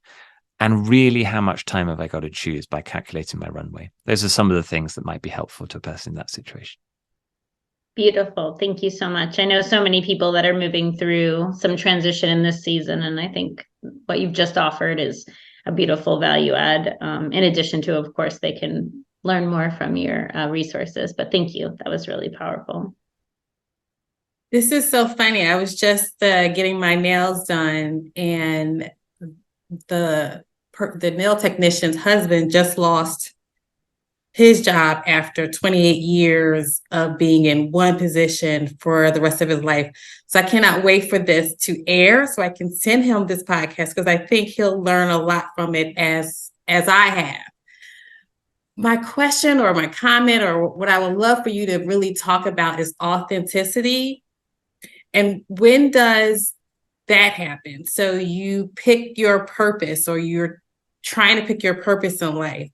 And really, how much time have I got to choose by calculating my runway? Those are some of the things that might be helpful to a person in that situation. Beautiful. Thank you so much. I know so many people that are moving through some transition in this season, and I think what you've just offered is a beautiful value add. In addition to, of course, they can learn more from your resources. But thank you. That was really powerful. This is so funny. I was just getting my nails done, and the nail technician's husband just lost his job after 28 years of being in one position for the rest of his life. So I cannot wait for this to air so I can send him this podcast, because I think he'll learn a lot from it as I have. My question or my comment or what I would love for you to really talk about is authenticity. And when does that happen? So you pick your purpose or you're trying to pick your purpose in life.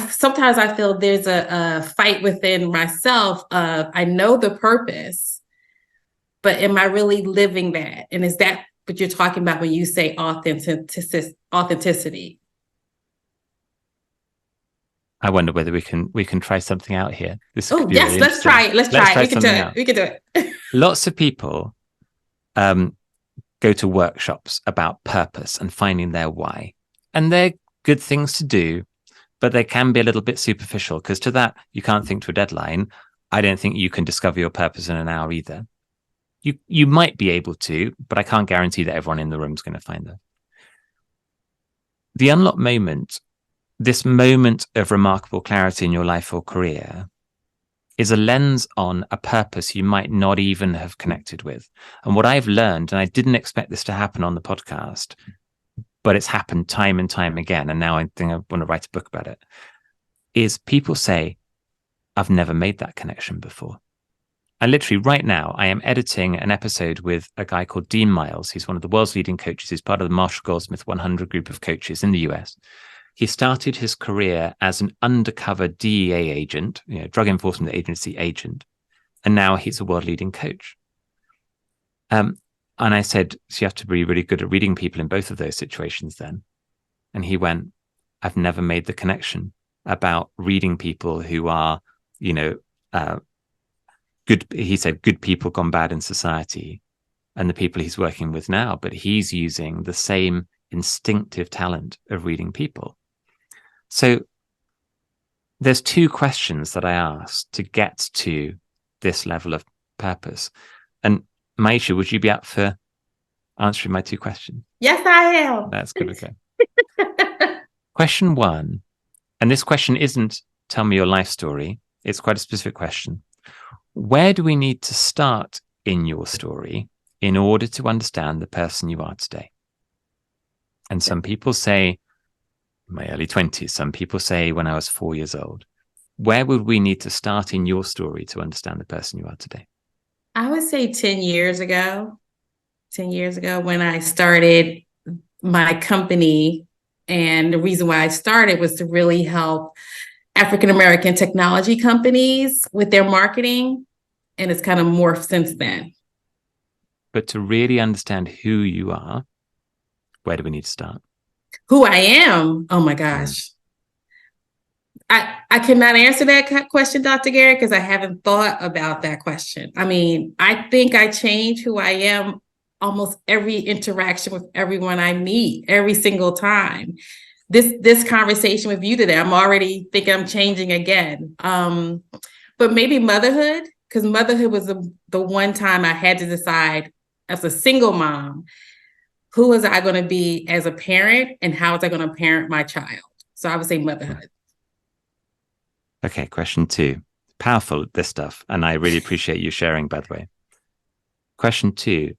Sometimes I feel there's a fight within myself of, I know the purpose, but am I really living that? And is that what you're talking about when you say authenticity? I wonder whether we can try something out here. This could be Yes, really let's try it. Let's try it. We can do something out. it. We can do it. Lots of people go to workshops about purpose and finding their why. And they're good things to do, but they can be a little bit superficial, because to that, you can't think to a deadline. I don't think you can discover your purpose in an hour either. You might be able to, but I can't guarantee that everyone in the room is going to find that. The unlock moment, this moment of remarkable clarity in your life or career, is a lens on a purpose you might not even have connected with. And what I've learned, and I didn't expect this to happen on the podcast, but it's happened time and time again, and now I think I want to write a book about it, is people say, I've never made that connection before. And literally right now, I am editing an episode with a guy called Dean Miles. He's one of the world's leading coaches. He's part of the Marshall Goldsmith 100 group of coaches in the US. He started his career as an undercover DEA agent, Drug Enforcement Agency agent, and now he's a world-leading coach. And I said, so you have to be really good at reading people in both of those situations then. And he went, I've never made the connection about reading people who are, good. He said, good people gone bad in society, and the people he's working with now, but he's using the same instinctive talent of reading people. So there's two questions that I asked to get to this level of purpose. And Maisha, would you be up for answering my two questions? Yes, I am. That's good. Okay. Question one, and this question isn't tell me your life story. It's quite a specific question. Where do we need to start in your story in order to understand the person you are today? And some people say my early 20s. Some people say when I was 4 years old. Where would we need to start in your story to understand the person you are today? I would say 10 years ago. 10 years ago when I started my company. And the reason why I started was to really help African-American technology companies with their marketing. And it's kind of morphed since then. But to really understand who you are, where do we need to start? Who I am? Oh my gosh. I cannot answer that question, Dr. Gary, because I haven't thought about that question. I mean, I think I change who I am almost every interaction with everyone I meet, every single time. This conversation with you today, I'm already thinking I'm changing again. But maybe motherhood, because motherhood was the one time I had to decide as a single mom, who was I going to be as a parent and how was I going to parent my child? So I would say motherhood. Okay, question two. Powerful, this stuff. And I really appreciate you sharing, by the way. Question two.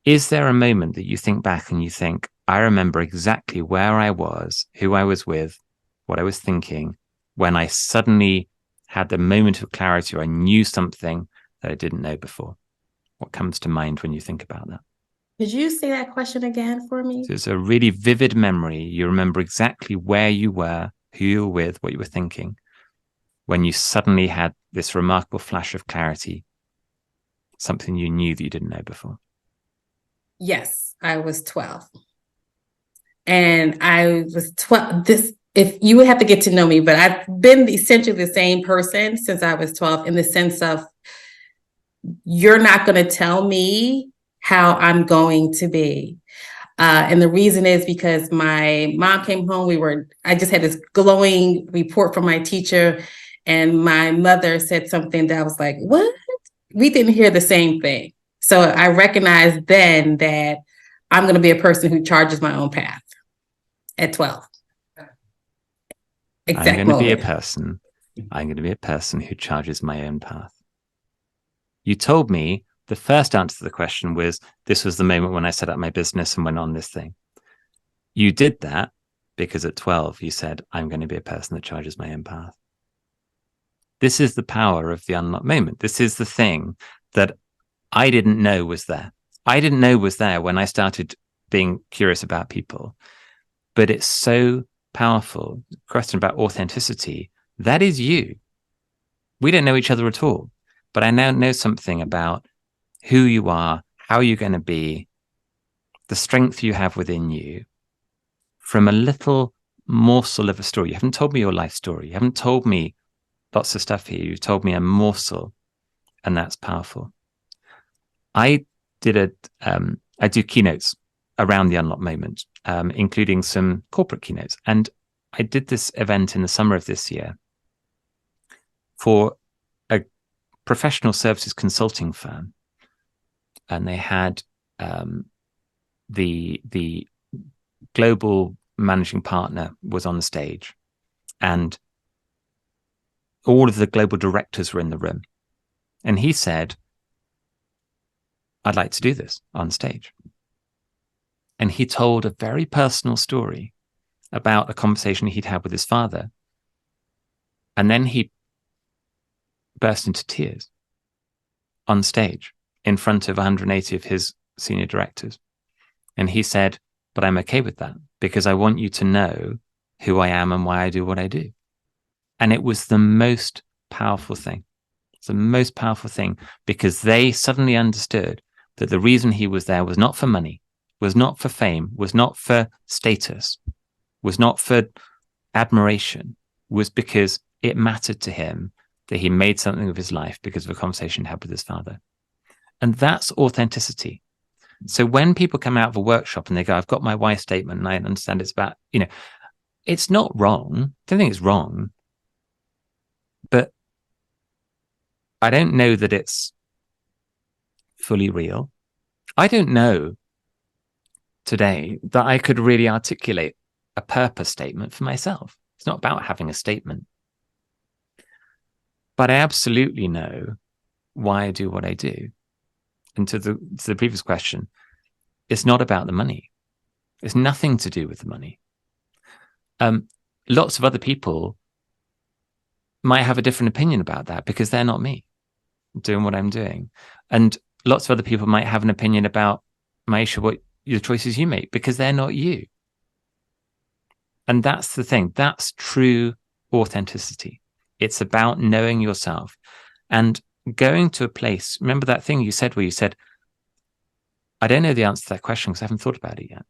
Is there a moment that you think back and you think, I remember exactly where I was, who I was with, what I was thinking, when I suddenly had the moment of clarity or I knew something that I didn't know before? What comes to mind when you think about that? Could you say that question again for me? So it's a really vivid memory. You remember exactly where you were, who you were with, what you were thinking, when you suddenly had this remarkable flash of clarity, something you knew that you didn't know before. Yes, I was 12. And I was 12. If you would have to get to know me, but I've been essentially the same person since I was 12, in the sense of, you're not going to tell me how I'm going to be. And the reason is because my mom came home. I just had this glowing report from my teacher, and my mother said something that I was like, what? We didn't hear the same thing. So I recognized then that I'm going to be a person who charges my own path at 12. I'm going to be a person who charges my own path. You told me the first answer to the question was, this was the moment when I set up my business and went on this thing. You did that because at 12, you said, I'm going to be a person that charges my own path. This is the power of the unlock moment. This is the thing that I didn't know was there. I didn't know was there when I started being curious about people. but it's so powerful. The question about authenticity, that is you. We don't know each other at all, but I now know something about who you are, how you're going to be, the strength you have within you from a little morsel of a story. You haven't told me your life story. You haven't told me lots of stuff here. You've told me a morsel, and that's powerful. I do keynotes around the unlock moment, including some corporate keynotes. And I did this event in the summer of this year for a professional services consulting firm. And they had the global managing partner was on the stage, and all of the global directors were in the room. And he said, I'd like to do this on stage. And he told a very personal story about a conversation he'd had with his father. And then he burst into tears on stage in front of 180 of his senior directors. And he said, but I'm okay with that because I want you to know who I am and why I do what I do. And it was the most powerful thing. It's the most powerful thing because they suddenly understood that the reason he was there was not for money, was not for fame, was not for status, was not for admiration, was because it mattered to him that he made something of his life because of a conversation he had with his father. And that's authenticity. So when people come out of a workshop and they go, I've got my why statement and I understand it's about, it's not wrong. I don't think it's wrong. But I don't know that it's fully real. I don't know today that I could really articulate a purpose statement for myself. It's not about having a statement. But I absolutely know why I do what I do. And to the previous question, it's not about the money. It's nothing to do with the money. Lots of other people might have a different opinion about that because they're not me doing what I'm doing. And lots of other people might have an opinion about, Maisha, what your choices you make because they're not you. And that's the thing. That's true authenticity. It's about knowing yourself and going to a place. Remember that thing you said where you said, I don't know the answer to that question because I haven't thought about it yet.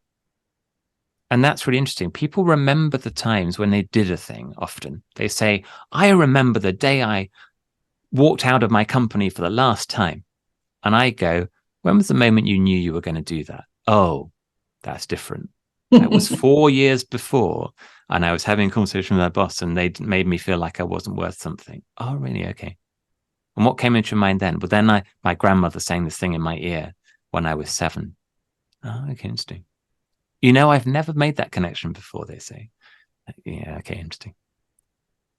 And that's really interesting. People remember the times when they did a thing often. They say, I remember the day I walked out of my company for the last time. And I go, when was the moment you knew you were going to do that? Oh, that's different. That was 4 years before. And I was having a conversation with my boss and they made me feel like I wasn't worth something. Oh, really? Okay. And what came into your mind then? Well, then my grandmother sang this thing in my ear when I was 7. Oh, okay, interesting. I've never made that connection before, they say. Yeah, okay, interesting.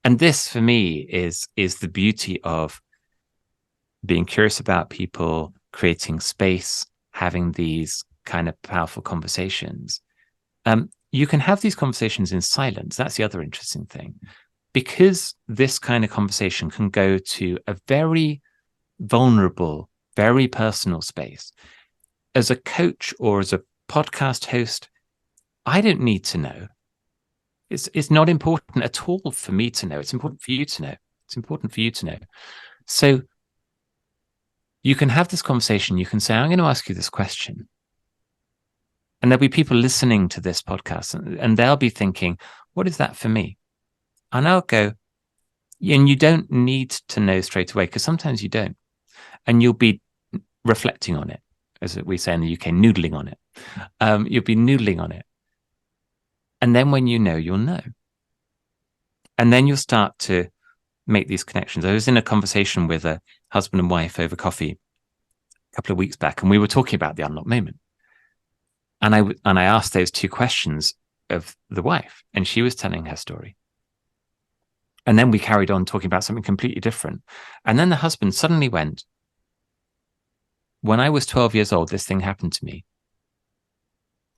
And this, for me, is the beauty of being curious about people, creating space, having these kind of powerful conversations. You can have these conversations in silence. That's the other interesting thing. Because this kind of conversation can go to a very vulnerable, very personal space. As a coach or as a podcast host, I don't need to know. It's not important at all for me to know. It's important for you to know. It's important for you to know. So you can have this conversation. You can say, I'm going to ask you this question. And there'll be people listening to this podcast and they'll be thinking, what is that for me? And I'll go, and you don't need to know straight away because sometimes you don't. And you'll be reflecting on it, as we say in the UK, noodling on it. You'll be noodling on it. And then when you know, you'll know. And then you'll start to make these connections. I was in a conversation with a husband and wife over coffee a couple of weeks back, and we were talking about the unlock moment. And I asked those 2 questions of the wife, and she was telling her story. And then we carried on talking about something completely different. And then the husband suddenly went, when I was 12 years old, this thing happened to me.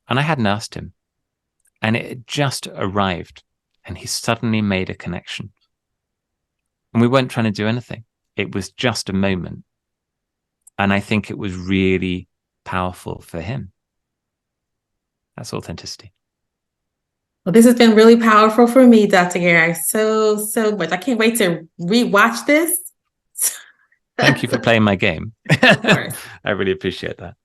And I hadn't asked him. And it just arrived. And he suddenly made a connection. And we weren't trying to do anything. It was just a moment. And I think it was really powerful for him. That's authenticity. Well, this has been really powerful for me, Dr. Gary. So much. I can't wait to rewatch this. Thank you for playing my game. Of course. I really appreciate that.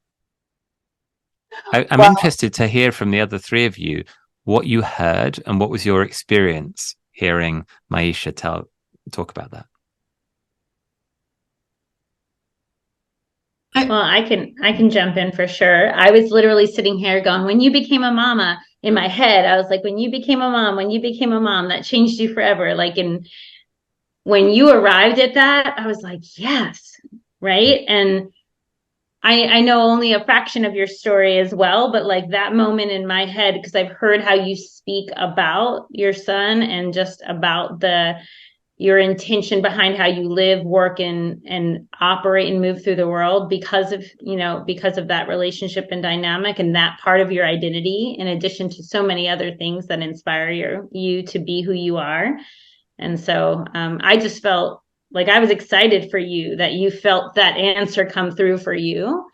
I'm Well, interested to hear from the other three of you what you heard and what was your experience hearing Maisha talk about that. Well, I can jump in for sure. I was literally sitting here going, when you became a mama, in my head, I was like, when you became a mom, that changed you forever. Like, and when you arrived at that, I was like, yes, right. And I know only a fraction of your story as well, but like that moment in my head, because I've heard how you speak about your son and just about your intention behind how you live, work, and operate and move through the world because of that relationship and dynamic and that part of your identity, in addition to so many other things that inspire you to be who you are. And so I just felt like I was excited for you that you felt that answer come through for you.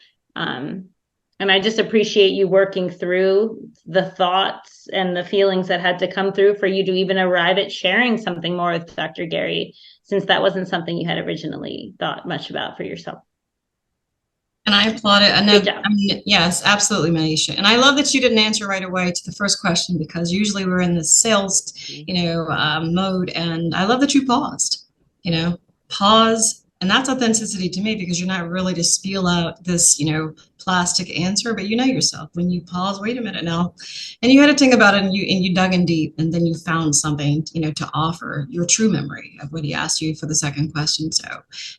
And I just appreciate you working through the thoughts and the feelings that had to come through for you to even arrive at sharing something more with Dr. Gary, since that wasn't something you had originally thought much about for yourself. And I applaud it. Good job. I mean, yes, absolutely, Maisha. And I love that you didn't answer right away to the first question, because usually we're in the sales, mode. And I love that you paused, pause. And that's authenticity to me, because you're not really to spiel out this, plastic answer, but you know yourself when you pause, wait a minute now, and you had to think about it, and you dug in deep, and then you found something, to offer your true memory of what he asked you for the second question. So,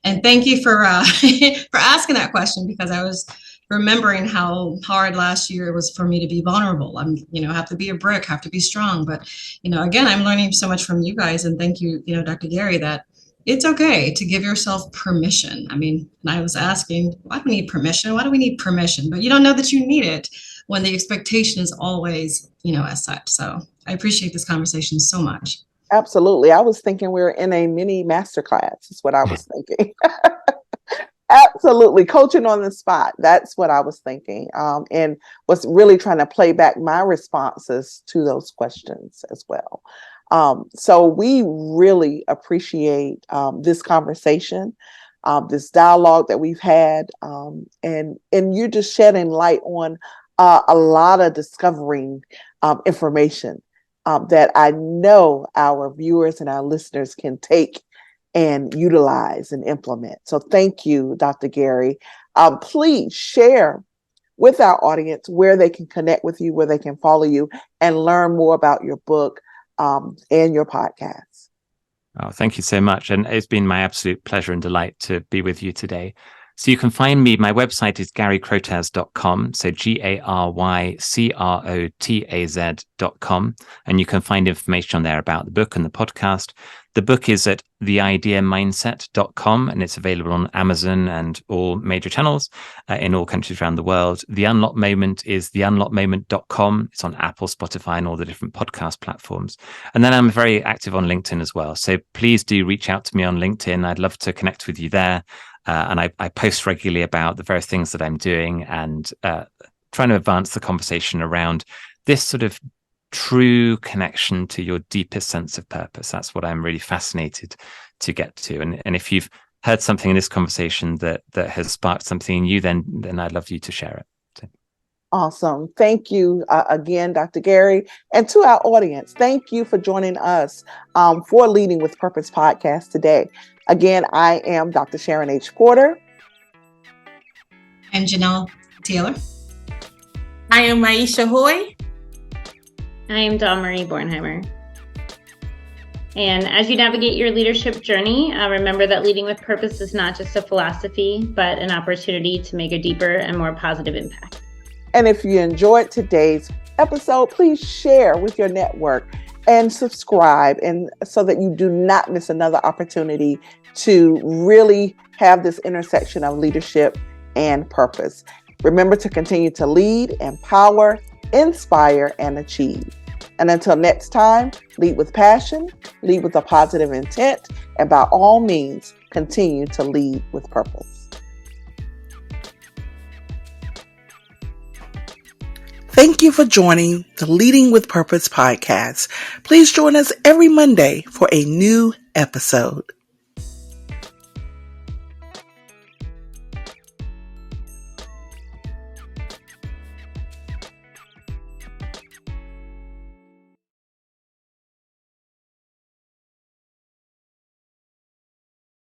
and thank you for for asking that question, because I was remembering how hard last year was for me to be vulnerable. I'm, have to be a brick, have to be strong. But, again, I'm learning so much from you guys, and thank you, Dr. Gary, that it's okay to give yourself permission. I mean, and I was asking, why do we need permission? Why do we need permission? But you don't know that you need it when the expectation is always, as such. So I appreciate this conversation so much. absolutely. I was thinking we were in a mini masterclass, is what I was thinking. Absolutely. Coaching on the spot. That's what I was thinking. And was really trying to play back my responses to those questions as well. So we really appreciate this conversation, this dialogue that we've had, and you're just shedding light on a lot of discovering information that I know our viewers and our listeners can take and utilize and implement. So thank you, Dr. Gary. Please share with our audience where they can connect with you, where they can follow you, and learn more about your book and your podcast. Oh, thank you so much. And it's been my absolute pleasure and delight to be with you today. So you can find me, my website is garycrotaz.com. So GaryCrotaz.com. And you can find information on there about the book and the podcast. The book is at theideamindset.com, and it's available on Amazon and all major channels in all countries around the world. The Unlock Moment is theunlockmoment.com. It's on Apple, Spotify, and all the different podcast platforms. And then I'm very active on LinkedIn as well. So please do reach out to me on LinkedIn. I'd love to connect with you there. And I post regularly about the various things that I'm doing and trying to advance the conversation around this sort of true connection to your deepest sense of purpose. That's what I'm really fascinated to get to. And if you've heard something in this conversation that has sparked something in you, then I'd love you to share it. So. Awesome. Thank you again, Dr. Gary. And to our audience, thank you for joining us for Leading with Purpose podcast today. Again, I am Dr. Sharon H. Porter. I'm Janelle Taylor. I am Maisha Hoy. I am Dawn Marie Bornheimer. And as you navigate your leadership journey, remember that leading with purpose is not just a philosophy, but an opportunity to make a deeper and more positive impact. And if you enjoyed today's episode, please share with your network and subscribe, and so that you do not miss another opportunity to really have this intersection of leadership and purpose. Remember to continue to lead, empower, inspire, and achieve. And until next time, lead with passion, lead with a positive intent, and by all means, continue to lead with purpose. Thank you for joining the Leading with Purpose podcast. Please join us every Monday for a new episode.